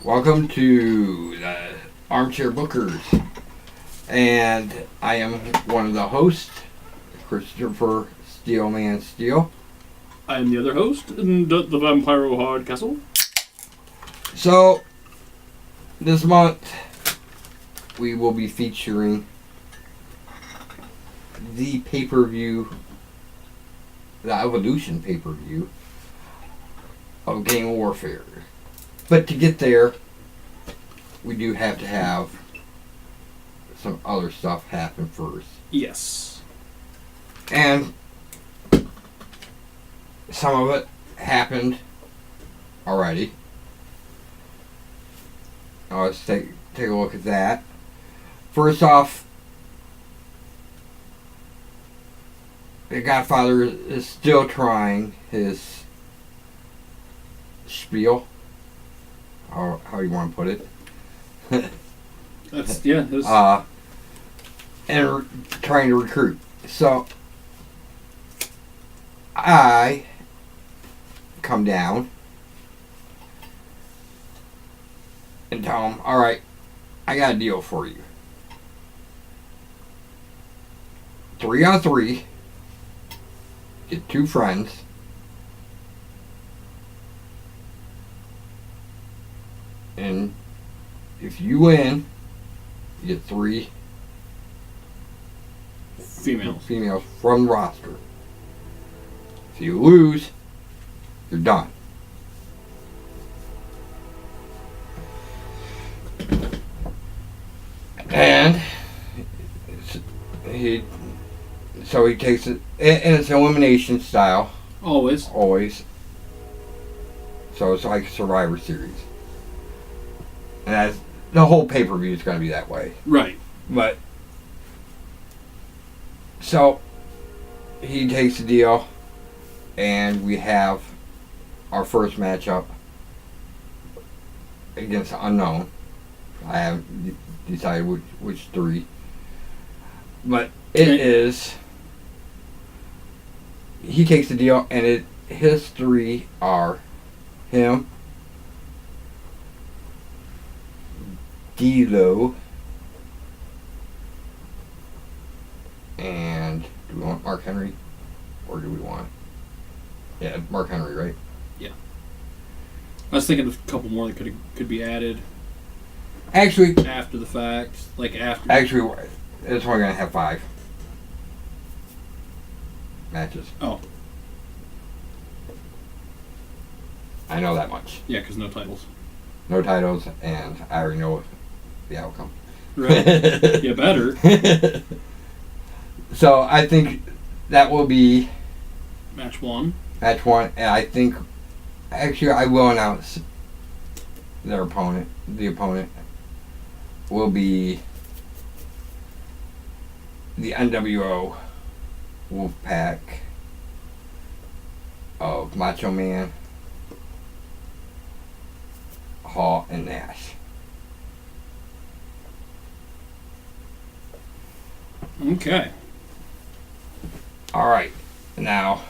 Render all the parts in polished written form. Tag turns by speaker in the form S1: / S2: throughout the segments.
S1: Welcome to the Armchair Bookers. And I am one of the hosts, Christopher Steelman Steele.
S2: I am the other host, the Vampire Hardcastle.
S1: So, this month, we will be featuring the pay-per-view, the Evolution pay-per-view of Game Warfare. But to get there, we do have to have some other stuff happen first.
S2: Yes.
S1: And some of it happened already. Now let's take a look at that. First off, The Godfather is still trying his spiel, or how you want to put it. And trying to recruit. So I come down and tell him, all right, I got a deal for you. 3-on-3, get 2 friends, and if you win, you get 3 females from the roster. If you lose, you're done. And he takes it, and it's elimination style.
S2: Always.
S1: So it's like Survivor Series. And the whole pay-per-view is going to be that way.
S2: Right.
S1: But, so, he takes the deal, and we have our first matchup against the unknown. I haven't decided which 3. But it is, he takes the deal, and his 3 are him, D-Lo, and do we want Mark Henry, or do we want, Mark Henry, right?
S2: Yeah. I was thinking of a couple more that could be added.
S1: Actually,
S2: after the fact,
S1: Actually, it's only gonna have 5 matches.
S2: Oh.
S1: I know that much.
S2: Yeah, because no titles.
S1: No titles, and I already know the outcome.
S2: Right. You better.
S1: So I think that will be
S2: Match 1,
S1: and I think actually I will announce their opponent. The opponent will be the NWO Wolfpack of Macho Man, Hall, and Nash.
S2: Okay.
S1: All right. Now,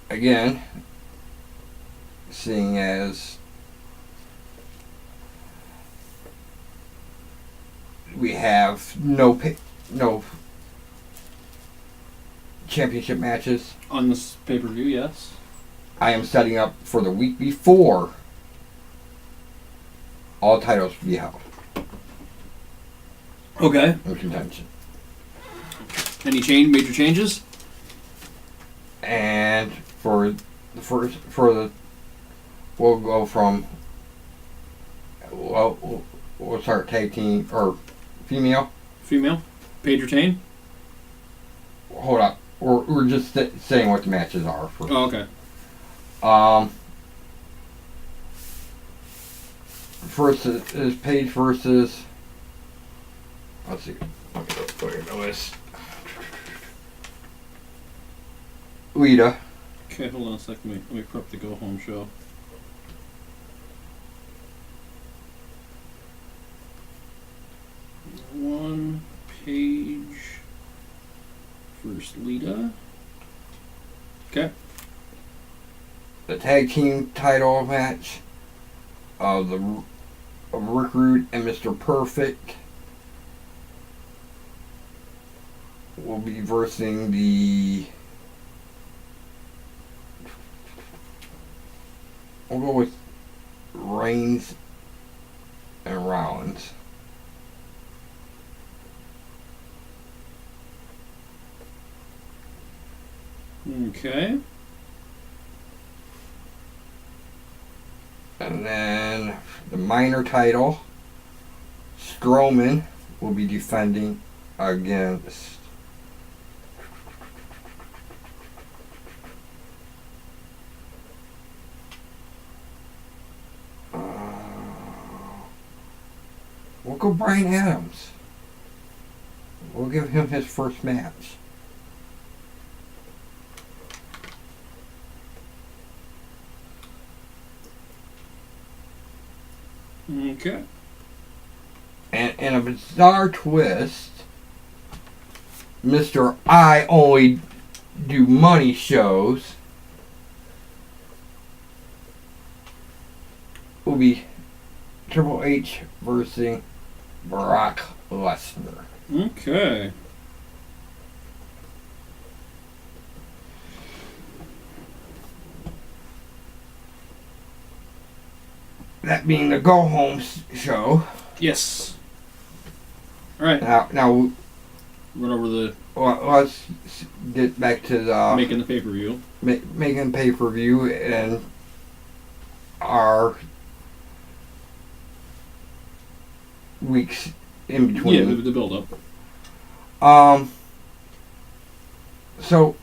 S1: again, seeing as we have no championship matches
S2: On this pay-per-view, yes.
S1: I am setting up for the week before all titles to be held
S2: Okay.
S1: in contention.
S2: Any major changes?
S1: And for the we'll go from we'll start tag team or female.
S2: Paige retain?
S1: Hold up. We're just saying what the matches are first.
S2: Oh, okay.
S1: First is Paige versus. Let's see. Let me put it in the list. Lita.
S2: Okay, hold on a second. Let me prep the go home show. One Paige versus Lita. Okay.
S1: the tag team title match of Rick Rude and Mr. Perfect will be versing we'll go with Reigns and Rollins.
S2: Okay.
S1: And then the minor title, Strowman will be defending against we'll go Bryan Adams. We'll give him his first match.
S2: Okay.
S1: And a bizarre twist, Mr. I only do money shows will be Triple H versus Brock Lesnar.
S2: Okay.
S1: That being the go home show.
S2: Yes. All right.
S1: Now
S2: Run over the
S1: let's get back to the
S2: making the pay-per-view.
S1: Making pay-per-view and our weeks in between.
S2: Yeah, the build-up.
S1: So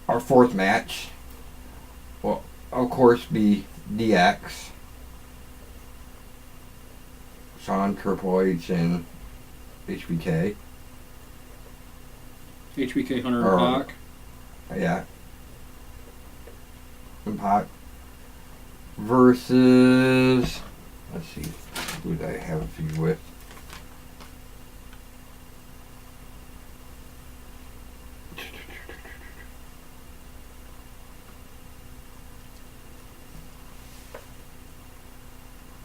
S1: our fourth match will of course be DX, Shawn, Triple H, and HBK.
S2: HBK, Hunter,
S1: Or-
S2: and Pac.
S1: Yeah. And Pac versus, let's see, who do I have a feud with?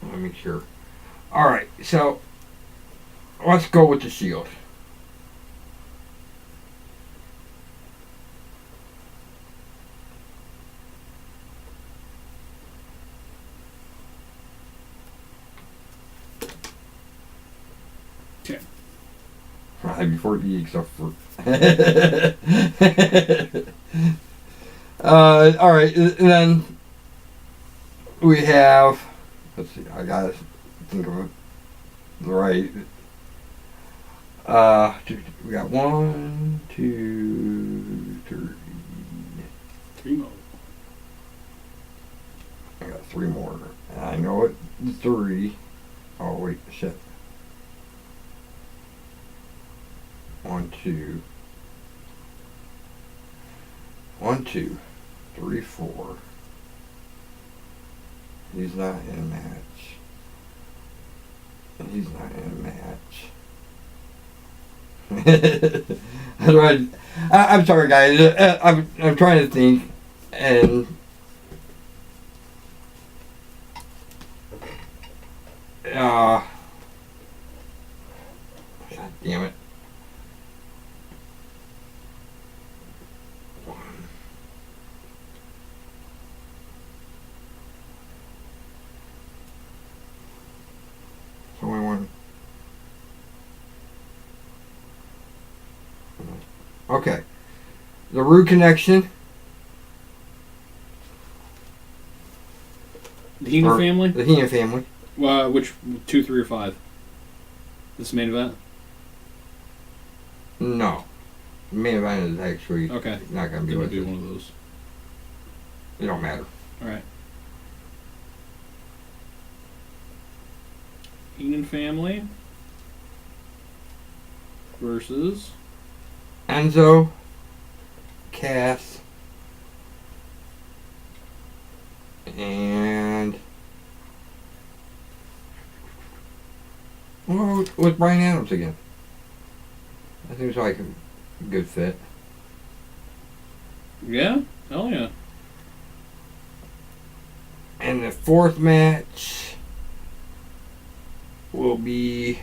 S1: Let me make sure. Alright, so let's go with the Shield.
S2: Okay.
S1: Right before the except for. Alright, and then we have. Let's see, I gotta think of it right. We got 1, 2, 3.
S2: 3 more.
S1: I got 3 more. And I know it. 3. Oh, wait, shit. 1, 2. 1, 2, 3, 4. He's not in a match. And he's not in a match. I'm sorry, guys. I'm trying to think, and God damn it. So we want. Okay. The Rude Connection.
S2: The Heenan family?
S1: The Heenan family.
S2: Which 2, 3, or 5? This main event?
S1: No. The main event is actually
S2: Okay.
S1: not going to be
S2: It would
S1: with
S2: be
S1: us.
S2: one of those.
S1: It don't matter.
S2: Alright. Heenan family versus
S1: Enzo, Cass, and with Bryan Adams again. I think it's like a good fit.
S2: yeah. Oh, yeah.
S1: And the fourth match will be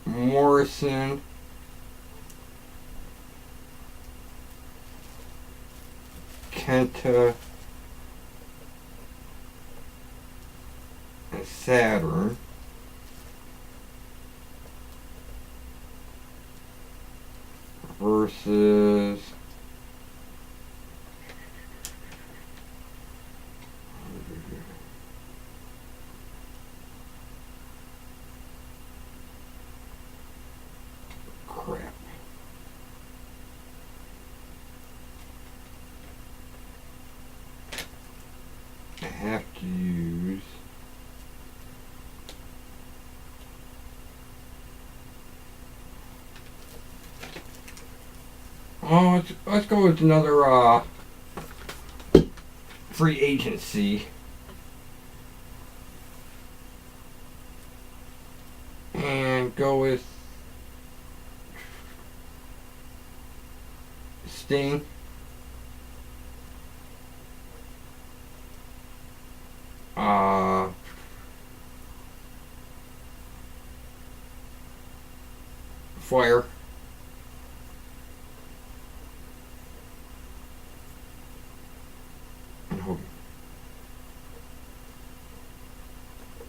S1: Morrison Kenta and Saturn versus crap. I have to use let's go with another free agency. And go with Sting. Flair. And Hogan.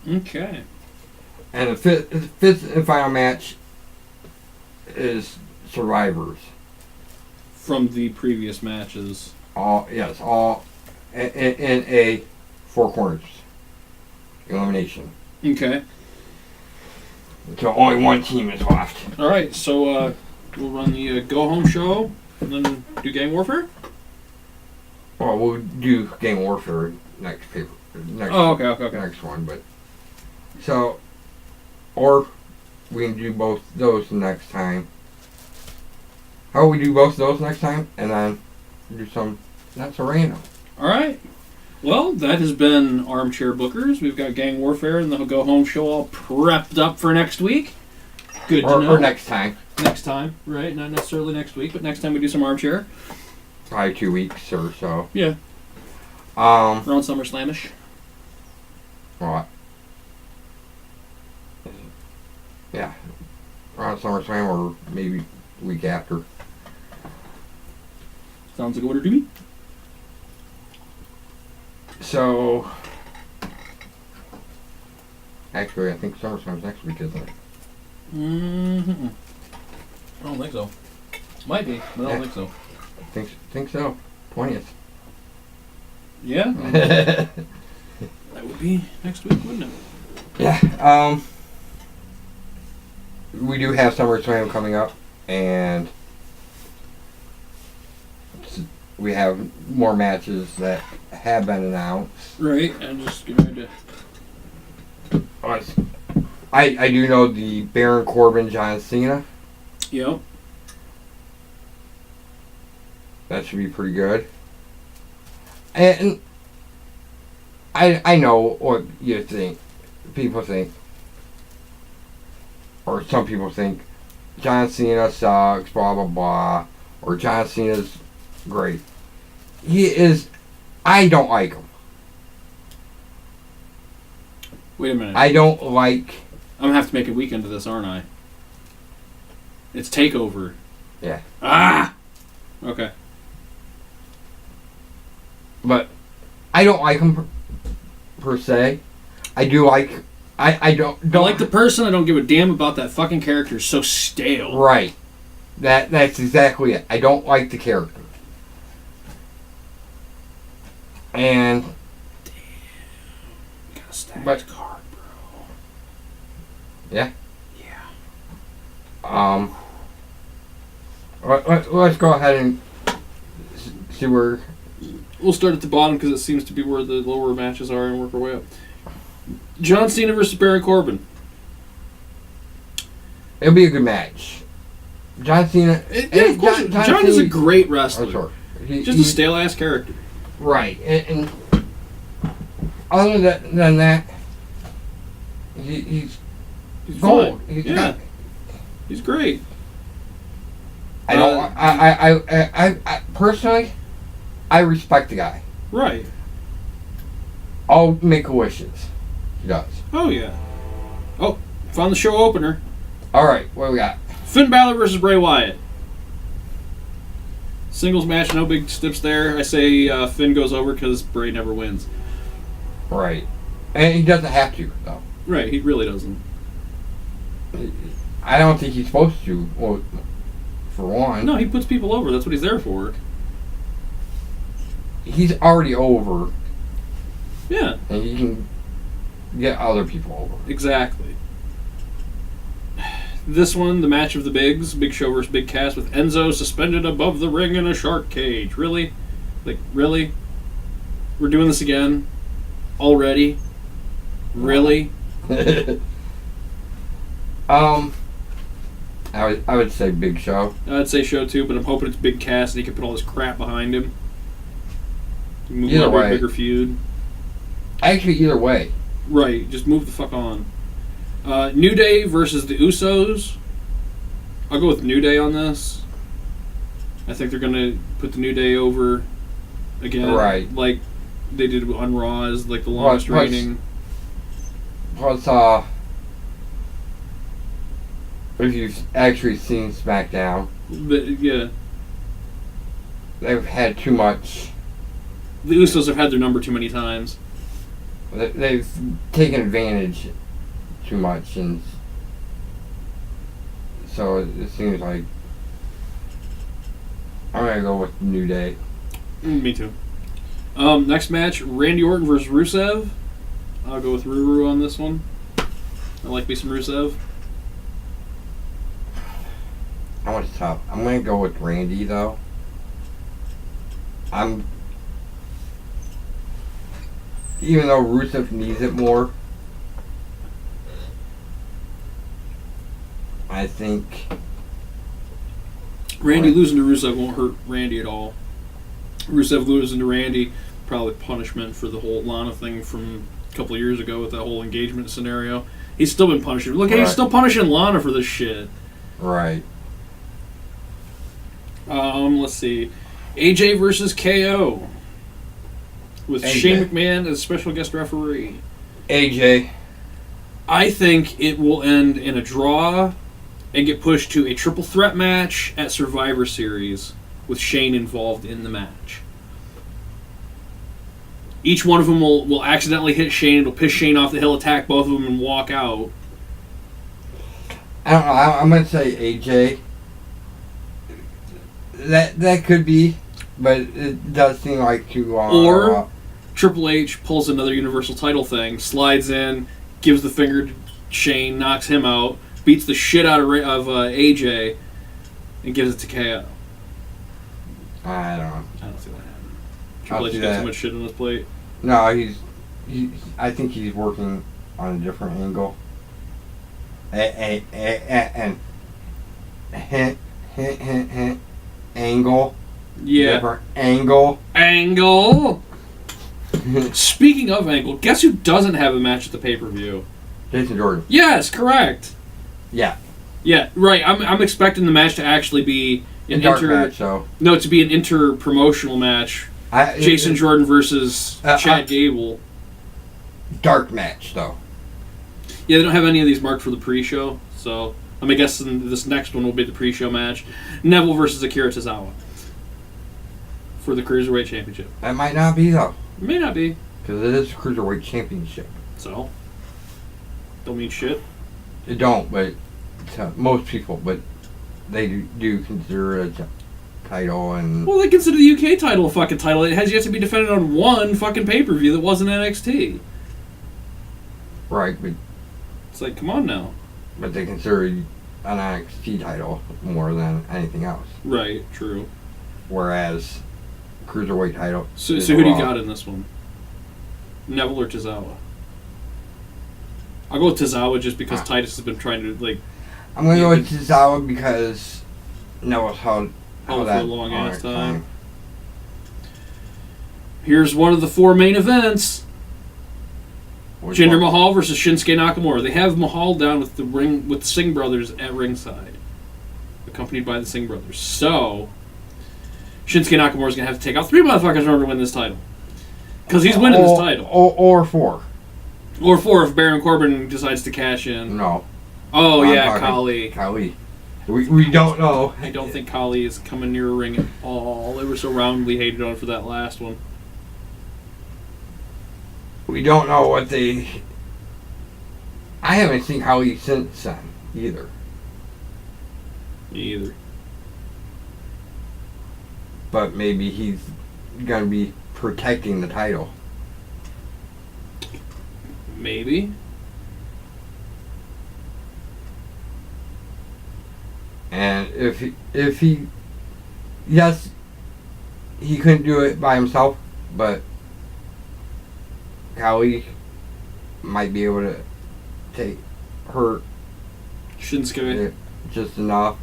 S2: Okay.
S1: And the fifth and final match is Survivors.
S2: From the previous matches.
S1: All in a four corners elimination.
S2: Okay.
S1: Until only one team is left.
S2: All right, so we'll run the go-home show and then do Gang Warfare?
S1: Well, we'll do Gang Warfare next paper. Next one, but so, or we can do both those next time. How about we do both those next time and then do some not so random.
S2: All right. Well, that has been Armchair Bookers. We've got Gang Warfare and the Go Home Show all prepped up for next week. Good to know.
S1: Or next time.
S2: Next time, right? Not necessarily next week, but next time we do some Armchair.
S1: Probably 2 weeks or so.
S2: Yeah. Around SummerSlamish.
S1: What? Yeah. Around SummerSlam or maybe the week after.
S2: Sounds like a winner to me.
S1: So, actually, I think SummerSlam's next week, isn't it?
S2: Mm-hmm. I don't think so. Might be, but I don't think so.
S1: Think so. 20th.
S2: Yeah. That would be next week, wouldn't it?
S1: Yeah. We do have SummerSlam coming up, and we have more matches that have been announced.
S2: Right, and just get ready to...
S1: I do know the Baron Corbin, John Cena.
S2: Yep.
S1: That should be pretty good. And I know what you think. People think, or some people think, John Cena sucks, blah, blah, blah. Or John Cena's great. He is... I don't like him.
S2: Wait a minute.
S1: I don't like...
S2: I'm going to have to make a weekend of this, aren't I? It's TakeOver.
S1: Yeah.
S2: Ah! Okay.
S1: But I don't like him per se. I do like... I don't
S2: like the person. I don't give a damn about that fucking character. It's so stale.
S1: Right. That's exactly it. I don't like the character. And...
S2: Damn. You got a stacked card, bro.
S1: Yeah?
S2: Yeah.
S1: Let's go ahead and see where...
S2: We'll start at the bottom because it seems to be where the lower matches are and work our way up. John Cena versus Baron Corbin.
S1: It'll be a good match. John Cena...
S2: Yeah, of course. John is a great wrestler.
S1: Oh, sure.
S2: Just a stale-ass character.
S1: Right. And other than that, he's
S2: He's
S1: gold.
S2: fine. He's great.
S1: I don't. I personally, I respect the guy.
S2: Right.
S1: All Make-A-Wishes. He does.
S2: Oh yeah. Oh, found the show opener.
S1: All right, what do we got?
S2: Finn Balor versus Bray Wyatt. Singles match, no big steps there. I say Finn goes over because Bray never wins.
S1: Right, and he doesn't have to though.
S2: Right, he really doesn't.
S1: I don't think he's supposed to. Well, for one,
S2: No, he puts people over. That's what he's there for.
S1: he's already over,
S2: Yeah,
S1: and he can get other people over.
S2: exactly. This one, the match of the bigs, Big Show versus Big Cass, with Enzo suspended above the ring in a shark cage. Really? Like, really? We're doing this again? Already? Really?
S1: I would say Big Show.
S2: I'd say Show too, but I'm hoping it's Big Cass and he can put all this crap behind him. Move
S1: Either
S2: on to a
S1: way.
S2: bigger feud.
S1: Actually, either way.
S2: Right, just move the fuck on. New Day versus the Usos. I'll go with New Day on this. I think they're gonna put the New Day over again,
S1: Right.
S2: like they did on Raw as like the longest reigning.
S1: Plus, if you've actually seen SmackDown,
S2: But yeah,
S1: they've had too much.
S2: the Usos have had their number too many times.
S1: They've taken advantage too much, and so it seems like I'm gonna go with New Day.
S2: Me too. Next match, Randy Orton versus Rusev. I'll go with Ruru on this one. I like me some Rusev.
S1: That one's tough. I'm gonna go with Randy though. Even though Rusev needs it more, I think
S2: Randy losing to Rusev won't hurt Randy at all. Rusev losing to Randy, probably punishment for the whole Lana thing from a couple of years ago with that whole engagement scenario. He's still been punishing. Look,
S1: Right.
S2: he's still punishing Lana for this shit.
S1: right.
S2: Let's see. AJ versus KO. With
S1: AJ.
S2: Shane McMahon as special guest referee.
S1: AJ.
S2: I think it will end in a draw and get pushed to a triple threat match at Survivor Series with Shane involved in the match. Each one of them will accidentally hit Shane. It'll piss Shane off the hill, attack both of them, and walk out.
S1: I don't know. I'm gonna say AJ. That could be, but it does seem like too long.
S2: Or Triple H pulls another Universal title thing, slides in, gives the finger to Shane, knocks him out, beats the shit out of AJ, and gives it to KO.
S1: I don't know.
S2: I don't see that happening. Triple H
S1: see
S2: got
S1: that.
S2: too much shit on his plate.
S1: No, I think he's working on a different angle. And hint, angle.
S2: Yeah.
S1: Different angle.
S2: Angle! Speaking of Angle, guess who doesn't have a match at the pay-per-view?
S1: Jason Jordan.
S2: Yes, correct.
S1: Yeah.
S2: Yeah, right. I'm expecting the match to actually be an
S1: Dark match, so.
S2: No, to be an inter-promotional match. Jason Jordan versus Chad Gable.
S1: Dark match, though.
S2: Yeah, they don't have any of these marked for the pre-show, so I'm guessing this next one will be the pre-show match. Neville versus Akira Tozawa for the Cruiserweight Championship.
S1: That might not be, though.
S2: It may not be.
S1: Because it is a Cruiserweight Championship.
S2: So, don't mean shit.
S1: It don't, but to most people, but they do consider it a title. And
S2: Well, they consider the UK title a fucking title. It has yet to be defended on one fucking pay-per-view that wasn't NXT.
S1: right,
S2: It's like, come on now.
S1: but they consider an NXT title more than anything else.
S2: Right, true.
S1: Whereas Cruiserweight title.
S2: So
S1: is
S2: who do you
S1: Raw.
S2: got in this one? Neville or Tozawa? I'll go with Tozawa just because Titus has been trying to, like...
S1: I'm gonna go with Tozawa because Neville's held
S2: for
S1: that
S2: a long-ass
S1: on
S2: time. Here's one of the four main events. Jinder Mahal versus Shinsuke Nakamura. They have Mahal down with the Singh brothers at ringside, accompanied by the Singh brothers. So Shinsuke Nakamura is gonna have to take out 3 motherfuckers in order to win this title, because he's winning this title.
S1: Or 4.
S2: Or 4 if Baron Corbin decides to cash in.
S1: No.
S2: Oh yeah, Khali.
S1: Khali. We don't know.
S2: I don't think Khali is coming near a ring at all. They were so roundly hated on for that last one.
S1: We don't know what they... I haven't seen Khali since then, either.
S2: Me either.
S1: But maybe he's going to be protecting the title.
S2: Maybe.
S1: And if he... Yes, he couldn't do it by himself, but Khali might be able to hurt
S2: Shinsuke.
S1: Just enough.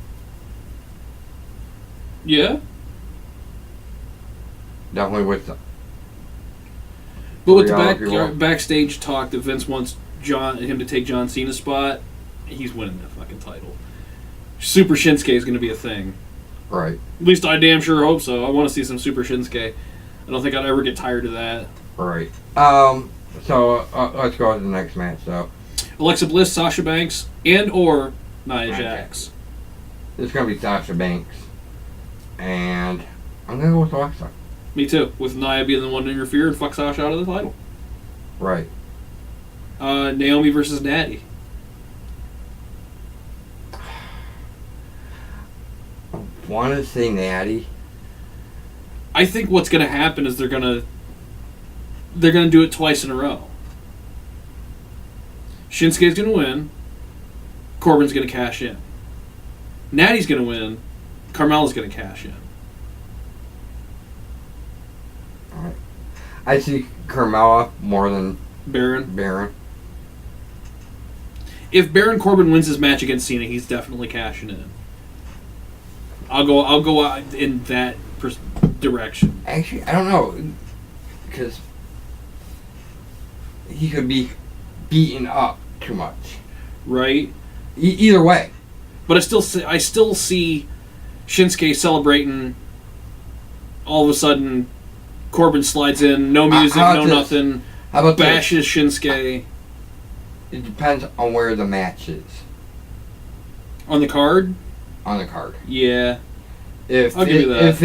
S2: Yeah.
S1: Definitely with the...
S2: But with the backstage talk that Vince wants him to take John Cena's spot, he's winning that fucking title. Super Shinsuke is going to be a thing.
S1: Right.
S2: At least I damn sure hope so. I want to see some Super Shinsuke. I don't think I'd ever get tired of that.
S1: Right. So let's go to the next match. So
S2: Alexa Bliss, Sasha Banks, and or Nia Jax.
S1: It's going to be Sasha Banks. And I'm going to go with Alexa.
S2: Me too. With Nia being the one to interfere and fuck Sasha out of the title.
S1: Right.
S2: Naomi versus Natty.
S1: I want to say Natty.
S2: I think what's going to happen is they're going to do it twice in a row. Shinsuke's going to win. Corbin's going to cash in. Natty's going to win. Carmella's going to cash in.
S1: Alright. I see Carmella more than
S2: Baron. If Baron Corbin wins his match against Cena, he's definitely cashing in. I'll go out in that direction.
S1: Actually, I don't know, because he could be beaten up too much.
S2: Right.
S1: Either way.
S2: But I still see Shinsuke celebrating. All of a sudden, Corbin slides in, no music, no nothing.
S1: How about
S2: bashes Shinsuke?
S1: It depends on where the match is.
S2: On the card?
S1: On the card.
S2: Yeah.
S1: I'll give you that.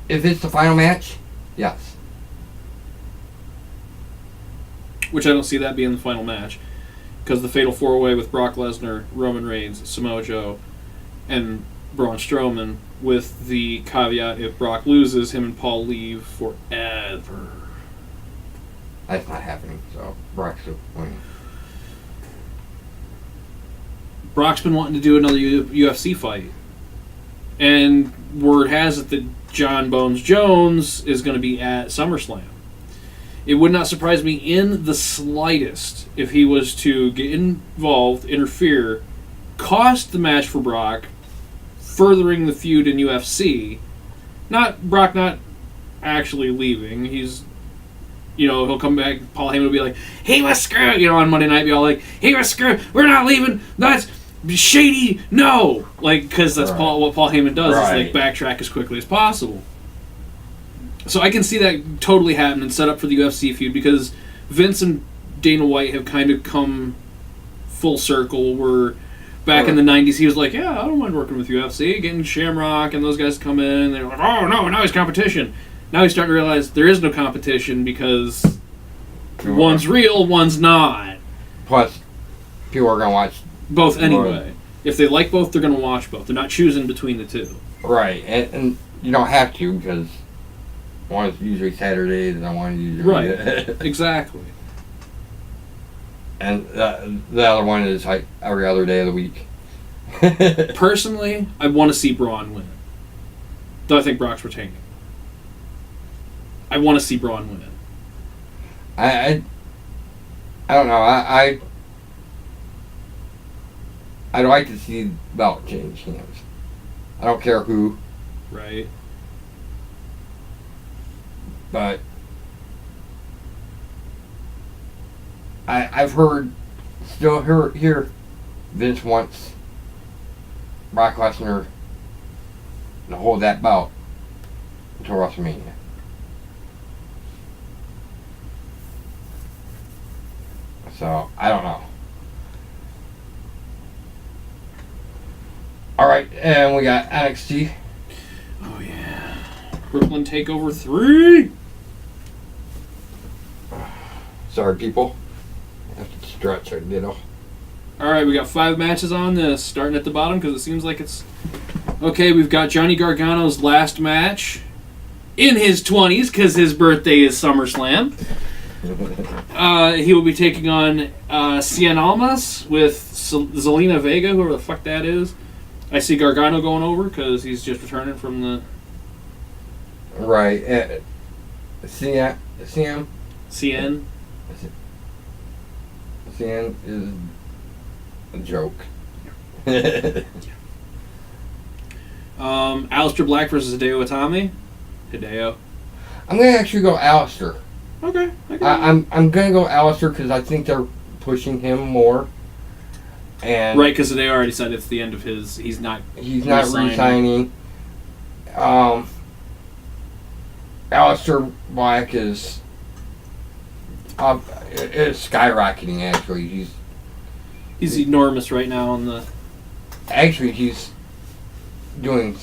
S1: If it's the final match, yes.
S2: Which I don't see that being the final match. Because the Fatal 4-Way with Brock Lesnar, Roman Reigns, Samoa Joe, and Braun Strowman, with the caveat if Brock loses, him and Paul leave forever.
S1: That's not happening, so Brock's winning.
S2: Brock's been wanting to do another UFC fight. And word has it that John Bones Jones is going to be at SummerSlam. It would not surprise me in the slightest if he was to get involved, interfere, cost the match for Brock, furthering the feud in UFC. Brock not actually leaving. He'll come back. Paul Heyman will be like, he was screwed. On Monday night, be all like, he was screwed. We're not leaving. That's shady. No. Because that's
S1: right.
S2: what Paul Heyman does
S1: right.
S2: is backtrack as quickly as possible. So I can see that totally happen and set up for the UFC feud because Vince and Dana White have kind of come full circle where back in the 90s he was like, yeah, I don't mind working with UFC, getting Shamrock and those guys come in and they're like, oh no, now he's competition. Now he's starting to realize there is no competition because one's real, one's not.
S1: Plus, people are going to watch
S2: both anyway. If they like both, they're going to watch both. They're not choosing between the two.
S1: Right, and you don't have to because one is usually Saturdays and one is usually...
S2: Right, exactly.
S1: And the other one is like every other day of the week.
S2: Personally, I want to see Braun win. Though I think Brock's retaining. I want to see Braun win.
S1: I don't know. I'd like to see the belt change hands. I don't care who.
S2: Right.
S1: But... I've heard, still here, Vince wants Brock Lesnar to hold that belt until WrestleMania. So, I don't know. Alright, and we got NXT.
S2: Oh, yeah. Brooklyn Takeover 3.
S1: Sorry, people. I have to stretch a little.
S2: Alright, we got 5 matches on this, starting at the bottom because it seems like it's... Okay, we've got Johnny Gargano's last match in his 20s because his birthday is SummerSlam. He will be taking on Cien Almas with Zelina Vega, whoever the fuck that is. I see Gargano going over because he's just returning from the...
S1: Right. Cien is a joke.
S2: Aleister Black versus Hideo Itami. Hideo.
S1: I'm gonna actually go Aleister.
S2: Okay.
S1: I'm gonna go Aleister because I think they're pushing him more. And
S2: right, because they already said it's the end of his. He's not
S1: re-signing. Aleister Black is skyrocketing. Actually,
S2: he's enormous right now on the.
S1: Actually, he's doing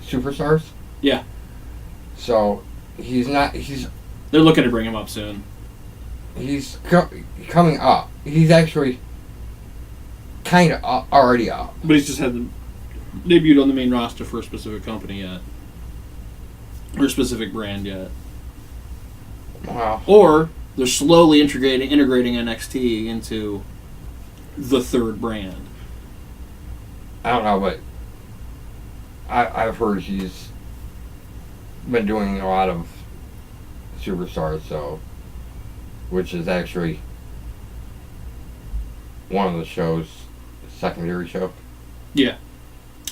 S1: superstars.
S2: Yeah.
S1: So he's not. He's.
S2: They're looking to bring him up soon.
S1: He's coming up. He's actually kind of already up.
S2: But he's just hadn't debuted on the main roster for a specific company yet. Or a specific brand yet.
S1: Wow.
S2: Or they're slowly integrating NXT into the third brand.
S1: I don't know, but I've heard he's been doing a lot of superstars, so which is actually one of the show's secondary show.
S2: Yeah.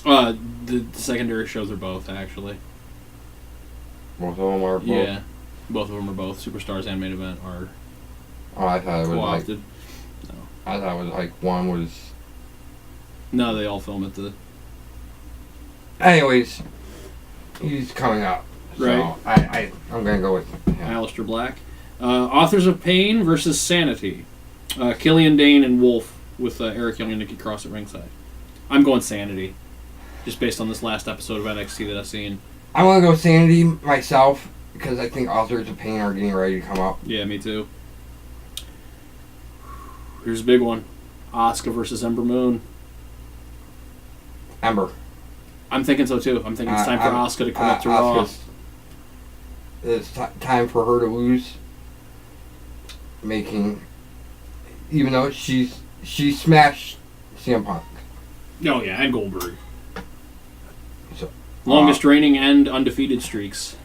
S2: The secondary shows are both, actually.
S1: Both of them are both?
S2: Yeah. Both of them are both. Superstars and Main Event are
S1: I thought it was
S2: co-opted.
S1: No. I thought it was like one was...
S2: No, they all film at the...
S1: Anyways, he's coming up.
S2: Right.
S1: So I'm going to go with him.
S2: Aleister Black. Authors of Pain versus Sanity. Killian Dane and Wolf with Eric Young and Nikki Cross at ringside. I'm going Sanity. Just based on this last episode of NXT that I've seen.
S1: I want to go Sanity myself because I think Authors of Pain are getting ready to come up.
S2: Yeah, me too. Here's a big one. Asuka versus Ember Moon.
S1: Ember.
S2: I'm thinking so too. I'm thinking it's time for Asuka to come up to Raw.
S1: It's time for her to lose. Even though she smashed CM Punk.
S2: Oh yeah, and Goldberg.
S1: So,
S2: longest reigning and undefeated streaks.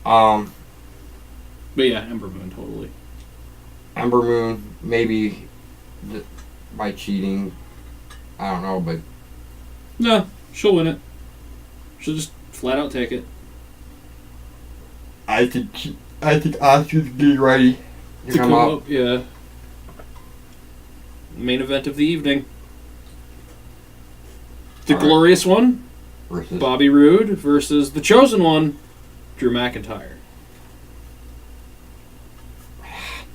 S2: But yeah, Ember Moon totally.
S1: Ember Moon maybe by cheating. I don't know, but
S2: no, she'll win it. She'll just flat out take it.
S1: I think Asuka's getting ready to come up.
S2: Yeah. Main event of the evening. The Glorious One
S1: versus
S2: Bobby Roode versus the Chosen One, Drew McIntyre.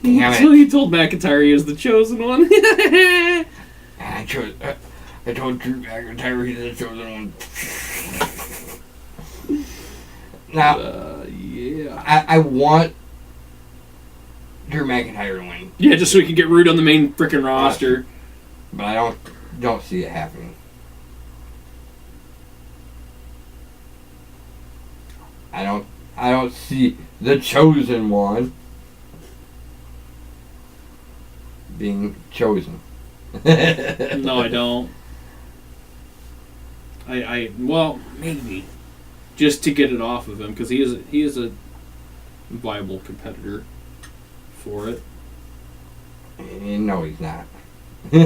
S1: Damn
S2: So
S1: it.
S2: he told McIntyre he is the Chosen One.
S1: I told Drew McIntyre he's the Chosen One. Now,
S2: yeah.
S1: I want Drew McIntyre to win.
S2: Yeah, just so he can get Roode on the main freaking roster.
S1: But I don't see it happening. I don't see the Chosen One being chosen.
S2: No, I don't. Well, maybe just to get it off of him because he is a viable competitor for it.
S1: No, he's not.
S2: Kind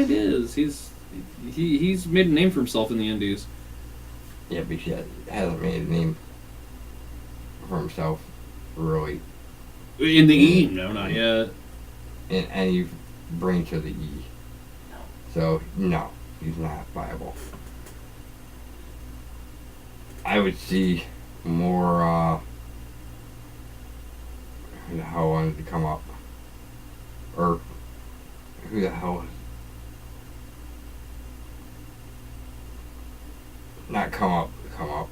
S2: of is. He's made a name for himself in the Indies.
S1: Yeah, but he hasn't made a name for himself, really.
S2: In the E? No, not yet.
S1: in any branch of the E.
S2: No.
S1: So, no, he's not viable. I would see more, who the hell wanted to come up? Or, who the hell? Not come up,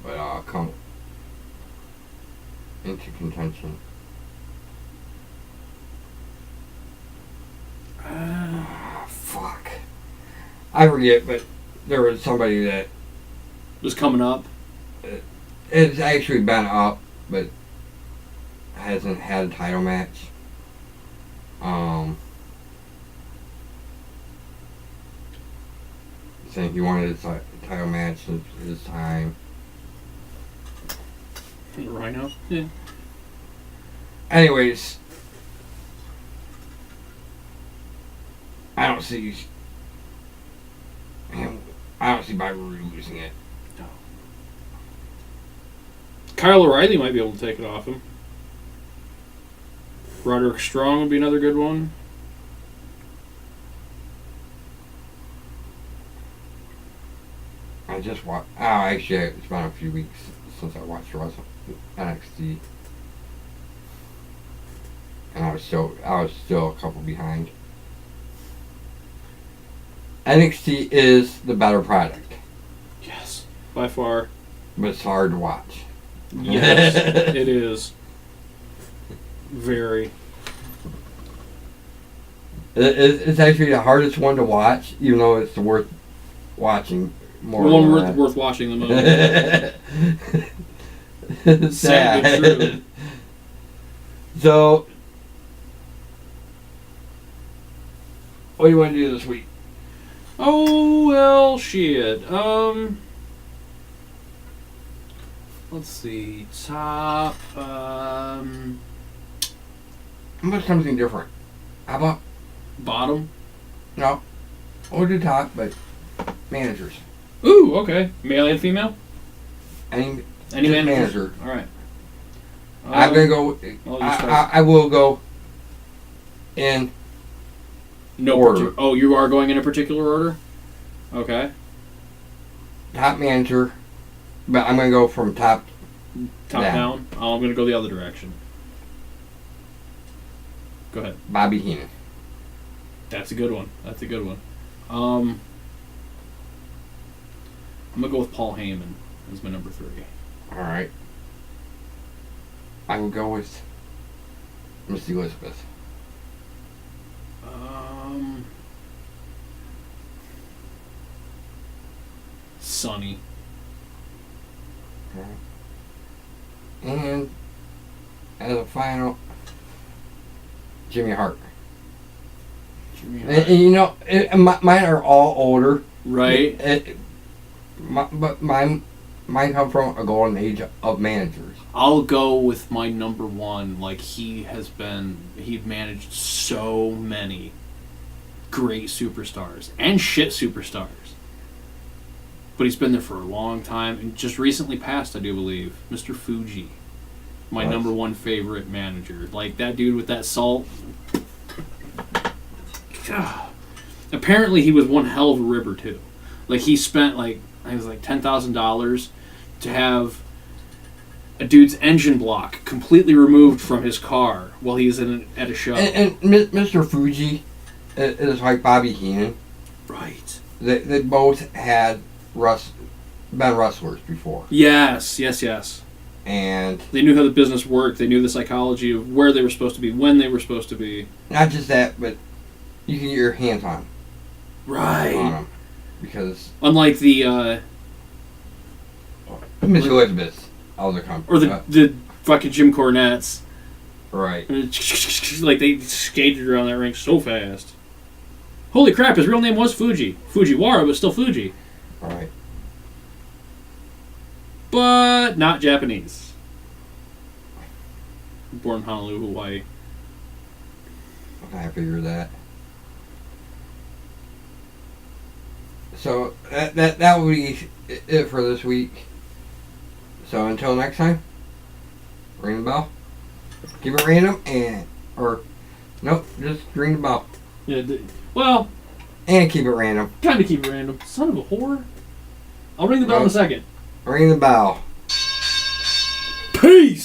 S1: but come into contention. Fuck. I forget, but there was somebody that
S2: Was coming up.
S1: it's actually been up, but hasn't had a title match. Saying he wanted a title match this time.
S2: Rhino? Yeah.
S1: Anyways, I don't see him. I don't see Bobby Roode losing it.
S2: No. Kyle O'Reilly might be able to take it off him. Roderick Strong would be another good one.
S1: I just watched. Oh, actually, it's been a few weeks since I watched NXT, and I was still a couple behind. NXT is the better product,
S2: Yes, by far.
S1: but it's hard to watch.
S2: Yes, it is. Very.
S1: It's actually the hardest one to watch, even though it's the worth watching more.
S2: The one
S1: than
S2: worth watching the most.
S1: It's
S2: Sad but true.
S1: So, what do you want to do this week?
S2: Oh, well, shit. Let's see. Top,
S1: How about something different? How about
S2: bottom.
S1: no? We'll do top, but managers.
S2: Ooh, okay. Male and female?
S1: Any
S2: Any
S1: just
S2: manager?
S1: manager.
S2: All right.
S1: I'm gonna go.
S2: I'll just start.
S1: I will go in
S2: No
S1: order.
S2: Oh, you are going in a particular order? Okay.
S1: top manager, but I'm gonna go from top.
S2: Top down. Oh, I'm going to go the other direction. Go ahead.
S1: Bobby Heenan.
S2: That's a good one. I'm going to go with Paul Heyman as my number 3.
S1: All right. I will go with Miss Elizabeth.
S2: Sonny.
S1: Okay. And as a final, Jimmy Hart. And you know, mine are all older.
S2: Right.
S1: But mine come from a golden age of managers.
S2: I'll go with my number 1. Like, he's managed so many great superstars and shit superstars. But he's been there for a long time and just recently passed, I do believe. Mr. Fuji. My number 1 favorite manager. Like, that dude with that salt. God. Apparently he was one hell of a ribber, too. Like, he spent, like, I think it was like $10,000 to have a dude's engine block completely removed from his car while he's at a show.
S1: And Mr. Fuji is like Bobby Heenan.
S2: Right.
S1: They both had been wrestlers before.
S2: Yes.
S1: And
S2: They knew how the business worked. They knew the psychology of where they were supposed to be, when they were supposed to be.
S1: not just that, but you can get your hands on
S2: Right.
S1: them. Because
S2: Unlike the,
S1: Miss Elizabeth, other company.
S2: or the fucking Jim Cornettes.
S1: Right.
S2: Like, they skated around that ring so fast. Holy crap, his real name was Fuji. Fujiwara, but still Fuji.
S1: Right.
S2: But not Japanese. Born in Honolulu, Hawaii.
S1: I figured that. So that will be it for this week. So until next time, ring the bell. Keep it random nope, just ring the bell.
S2: Yeah. Well,
S1: And keep it random.
S2: kind of keep it random. Son of a whore. I'll ring the bell in a second.
S1: Ring the bell.
S2: Peace!